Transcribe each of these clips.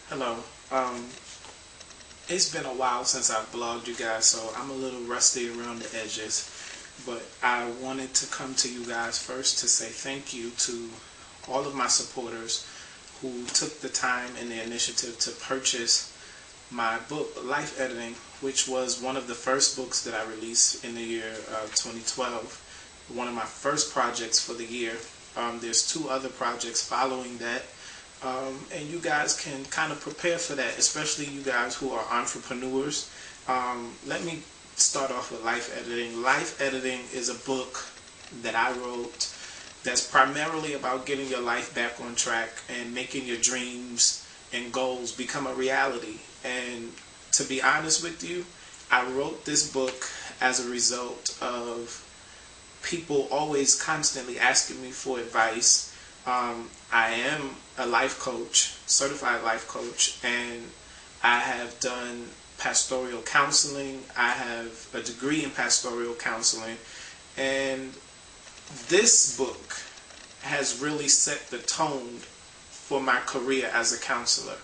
Hello. It's been a while since I've blogged you guys, so I'm a little rusty around the edges. But I wanted to come to you guys first to say thank you to all of my supporters who took the time and the initiative to purchase my book, Life Editing, which was one of the first books that I released in the year 2012. One of my first projects for the year. There's two other projects following that. And you guys can kind of prepare for that, especially you guys who are entrepreneurs. Let me start off with Life Editing. Life Editing is a book that I wrote that's primarily about getting your life back on track and making your dreams and goals become a reality. And to be honest with you, I wrote this book as a result of people always constantly asking me for advice. I am a life coach, certified life coach, and I have done pastoral counseling. I have a degree in pastoral counseling, and this book has really set the tone for my career as a counselor.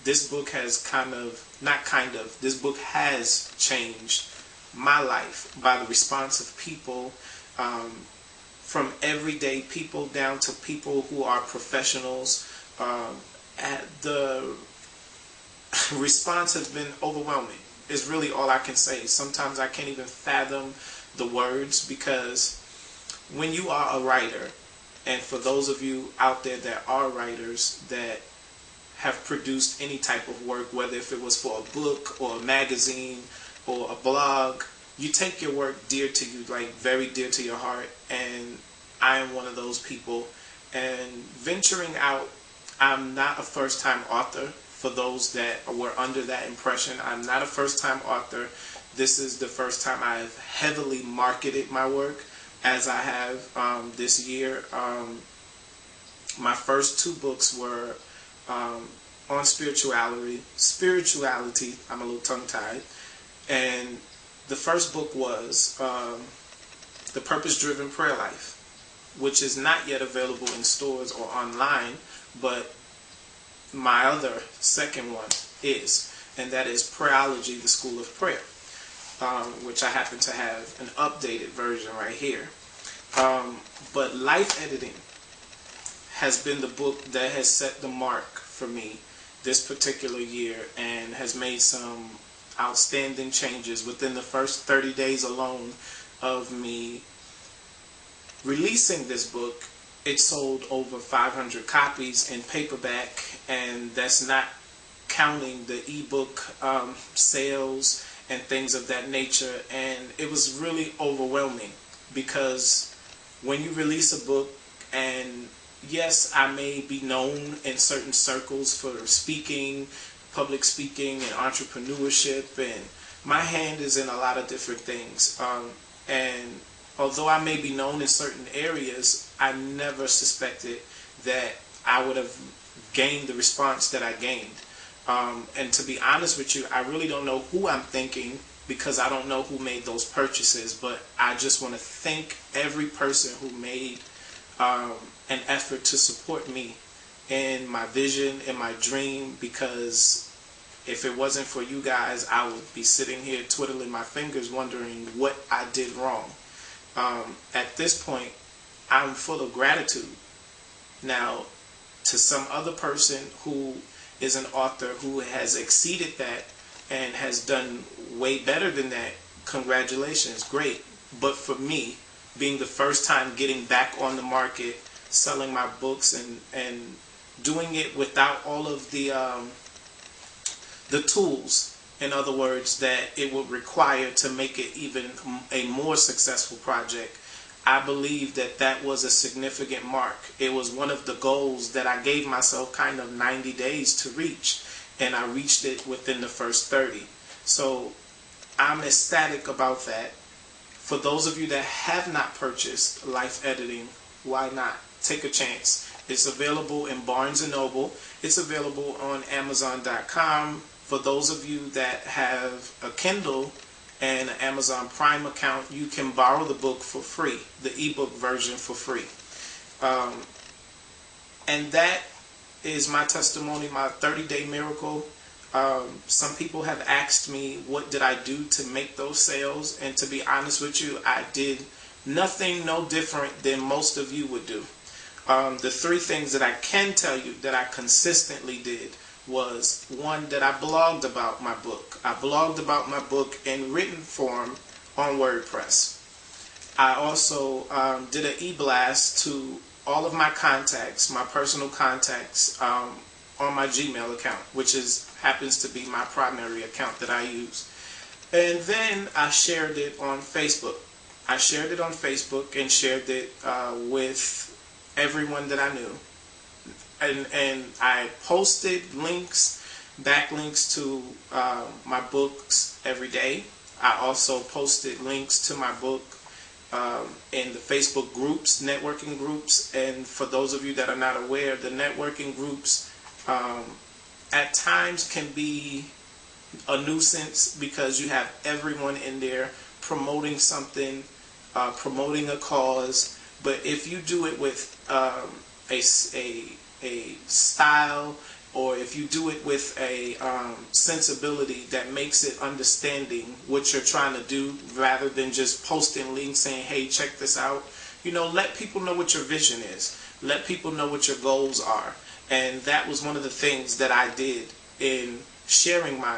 This book has this book has changed my life by the response of people, from everyday people down to people who are professionals. The response has been overwhelming, is really all I can say. Sometimes I can't even fathom the words, because when you are a writer, and for those of you out there that are writers that have produced any type of work, whether if it was for a book or a magazine or a blog, you take your work dear to you, like very dear to your heart, and I am one of those people. And venturing out, I'm not a first-time author. For those that were under that impression, I'm not a first-time author. This is the first time I've heavily marketed my work, as I have this year. My first two books were on spirituality. I'm a little tongue-tied. And the first book was The Purpose-Driven Prayer Life, which is not yet available in stores or online, but my other second one is, and that is Prayerology, the School of Prayer, which I happen to have an updated version right here. But Life Editing has been the book that has set the mark for me this particular year, and has made some outstanding changes. Within the first 30 days alone of me releasing this book, it sold over 500 copies in paperback, and that's not counting the ebook sales and things of that nature. And it was really overwhelming, because when you release a book, and yes, I may be known in certain circles for speaking, public speaking and entrepreneurship, and my hand is in a lot of different things. And although I may be known in certain areas, I never suspected that I would have gained the response that I gained. And to be honest with you, I really don't know who I'm thanking, because I don't know who made those purchases. But I just want to thank every person who made an effort to support me in my vision, in my dream, because if it wasn't for you guys, I would be sitting here twiddling my fingers wondering what I did wrong. At this point, I'm full of gratitude. Now, to some other person who is an author who has exceeded that and has done way better than that, congratulations, great. But for me, being the first time getting back on the market, selling my books, and doing it without all of the tools, in other words, that it would require to make it even a more successful project, I believe that that was a significant mark. It was one of the goals that I gave myself kind of 90 days to reach, and I reached it within the first 30. So I'm ecstatic about that. For those of you that have not purchased Life Editing, why not? Take a chance. It's available in Barnes & Noble. It's available on Amazon.com. For those of you that have a Kindle and an Amazon Prime account, you can borrow the book for free, the ebook version for free. And that is my testimony, my 30-day miracle. Some people have asked me what did I do to make those sales, and to be honest with you, I did nothing no different than most of you would do. The three things that I can tell you that I consistently did was, one, that I blogged about my book. I blogged about my book in written form on WordPress. I also did an e-blast to all of my contacts, my personal contacts, on my Gmail account, which happens to be my primary account that I use. And then I shared it on Facebook. I shared it on Facebook and shared it with everyone that I knew. And I posted links, backlinks to my books every day. I also posted links to my book in the Facebook groups, networking groups. And for those of you that are not aware, the networking groups at times can be a nuisance because you have everyone in there promoting something, promoting a cause. But if you do it with a style, or if you do it with a sensibility that makes it understanding what you're trying to do, rather than just posting links saying, hey, check this out. You know, let people know what your vision is. Let people know what your goals are. And that was one of the things that I did in sharing my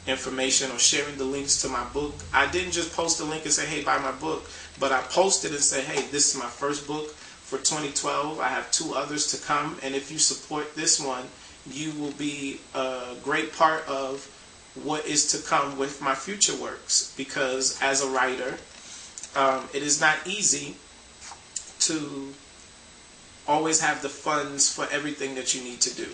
information, or sharing the links to my book. I didn't just post a link and say, hey, buy my book, but I posted and said, hey, this is my first book for 2012. I have 2 others to come, and if you support this one, you will be a great part of what is to come with my future works. Because as a writer, it is not easy to always have the funds for everything that you need to do.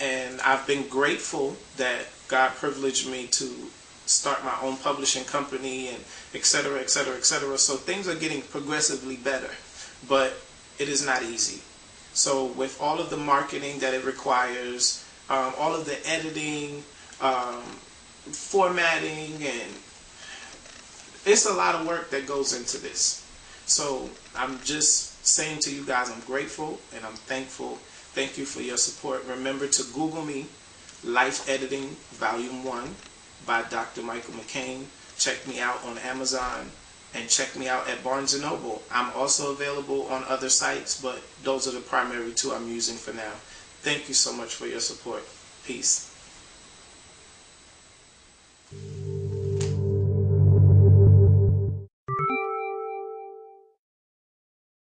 And I've been grateful that God privileged me to start my own publishing company, and et cetera, et cetera, et cetera. So things are getting progressively better, but it is not easy. So with all of the marketing that it requires, all of the editing, formatting, and it's a lot of work that goes into this. So I'm just saying to you guys, I'm grateful and I'm thankful. Thank you for your support. Remember to Google me, Life Editing Volume 1 by Dr. Michael McCain. Check me out on Amazon, and check me out at Barnes & Noble. I'm also available on other sites, but those are the primary 2 I'm using for now. Thank you so much for your support. Peace.